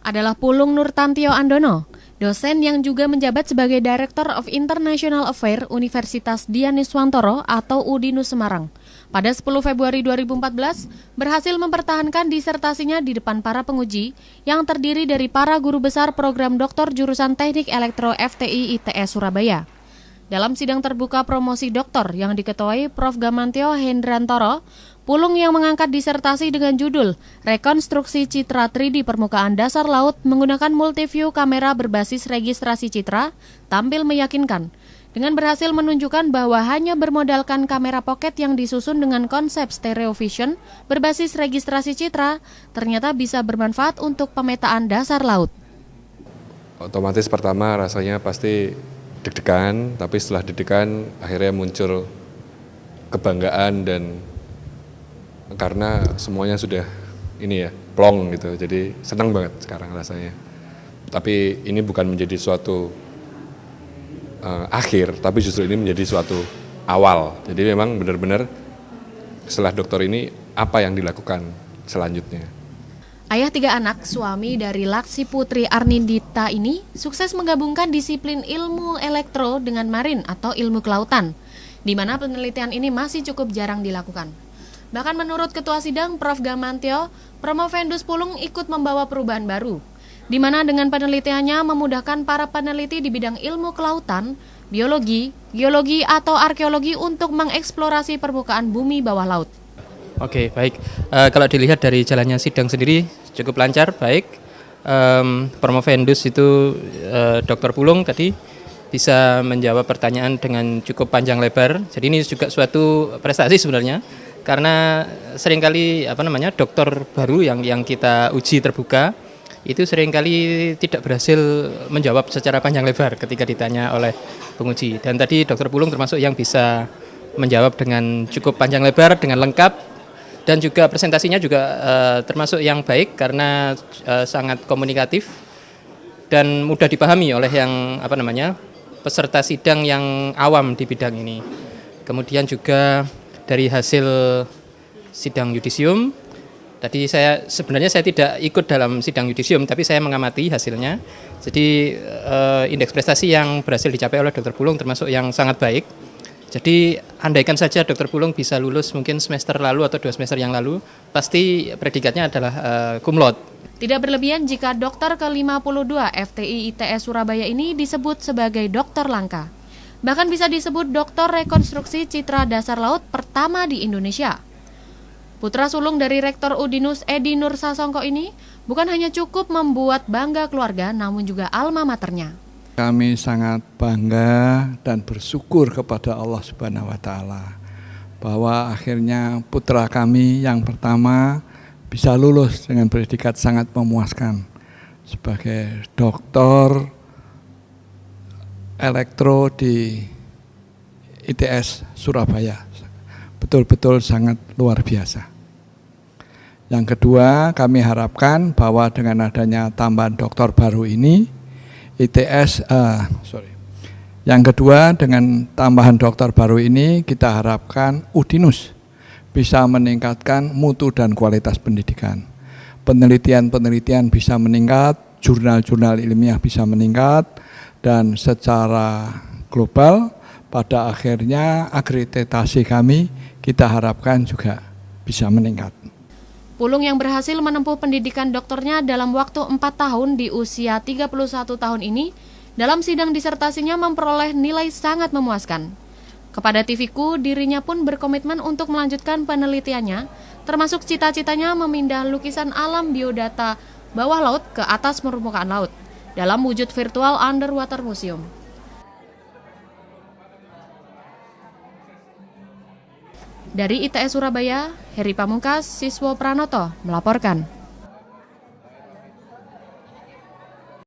adalah Pulung Nurtantio Andono, dosen yang juga menjabat sebagai Director of International Affairs Universitas Dianiswantoro atau UDINUS Semarang. Pada 10 Februari 2014, berhasil mempertahankan disertasinya di depan para penguji yang terdiri dari para guru besar program doktor jurusan Teknik Elektro FTI ITS Surabaya. Dalam sidang terbuka promosi doktor yang diketuai Prof. Gamantio Hendrantoro, Pulung yang mengangkat disertasi dengan judul Rekonstruksi Citra 3D Permukaan Dasar Laut menggunakan multiview kamera berbasis registrasi citra tampil meyakinkan dengan berhasil menunjukkan bahwa hanya bermodalkan kamera pocket yang disusun dengan konsep stereo vision berbasis registrasi citra ternyata bisa bermanfaat untuk pemetaan dasar laut. Otomatis pertama rasanya pasti deg-degan, tapi setelah deg-degan akhirnya muncul kebanggaan dan karena semuanya sudah plong gitu, jadi senang banget sekarang rasanya. Tapi ini bukan menjadi suatu akhir, tapi justru ini menjadi suatu awal. Jadi memang benar-benar setelah dokter ini apa yang dilakukan selanjutnya. Ayah 3 anak, suami dari Laksi Putri Arnindita ini sukses menggabungkan disiplin ilmu elektro dengan marin atau ilmu kelautan, di mana penelitian ini masih cukup jarang dilakukan. Bahkan menurut Ketua Sidang Prof. Gamantio, Promovendus Pulung ikut membawa perubahan baru, di mana dengan penelitiannya memudahkan para peneliti di bidang ilmu kelautan, biologi, geologi, atau arkeologi untuk mengeksplorasi permukaan bumi bawah laut. Oke, baik. Kalau dilihat dari jalannya sidang sendiri cukup lancar, baik. Promovendus itu Dr. Pulung tadi bisa menjawab pertanyaan dengan cukup panjang lebar. Jadi ini juga suatu prestasi sebenarnya, karena seringkali dokter baru yang kita uji terbuka itu seringkali tidak berhasil menjawab secara panjang lebar ketika ditanya oleh penguji. Dan tadi Dr. Pulung termasuk yang bisa menjawab dengan cukup panjang lebar, dengan lengkap, dan juga presentasinya juga termasuk yang baik karena sangat komunikatif dan mudah dipahami oleh yang peserta sidang yang awam di bidang ini. Kemudian juga dari hasil sidang yudisium, tadi saya tidak ikut dalam sidang yudisium, tapi saya mengamati hasilnya. Jadi indeks prestasi yang berhasil dicapai oleh Dr. Pulung termasuk yang sangat baik. Jadi andaikan saja Dr. Pulung bisa lulus mungkin semester lalu atau 2 semester yang lalu, pasti predikatnya adalah cum laude. Tidak berlebihan jika dokter ke-52 FTI ITS Surabaya ini disebut sebagai dokter langka. Bahkan bisa disebut dokter rekonstruksi citra dasar laut pertama di Indonesia. Putra sulung dari Rektor UDINUS Edi Nur Sasongko ini bukan hanya cukup membuat bangga keluarga, namun juga alma maternya. Kami sangat bangga dan bersyukur kepada Allah Subhanahu wa Ta'ala bahwa akhirnya putra kami yang pertama bisa lulus dengan predikat sangat memuaskan sebagai doktor elektro di ITS Surabaya. Betul-betul sangat luar biasa. Yang kedua, kami harapkan bahwa dengan adanya tambahan doktor baru ini, Yang kedua, dengan tambahan dokter baru ini, kita harapkan UDINUS bisa meningkatkan mutu dan kualitas pendidikan. Penelitian-penelitian bisa meningkat, jurnal-jurnal ilmiah bisa meningkat, dan secara global pada akhirnya akreditasi kami kita harapkan juga bisa meningkat. Pulung yang berhasil menempuh pendidikan doktornya dalam waktu 4 tahun di usia 31 tahun ini, dalam sidang disertasinya memperoleh nilai sangat memuaskan. Kepada TVku, dirinya pun berkomitmen untuk melanjutkan penelitiannya, termasuk cita-citanya memindah lukisan alam biodata bawah laut ke atas permukaan laut, dalam wujud virtual underwater museum. Dari ITS Surabaya, Heri Pamungkas, Siswo Pranoto melaporkan.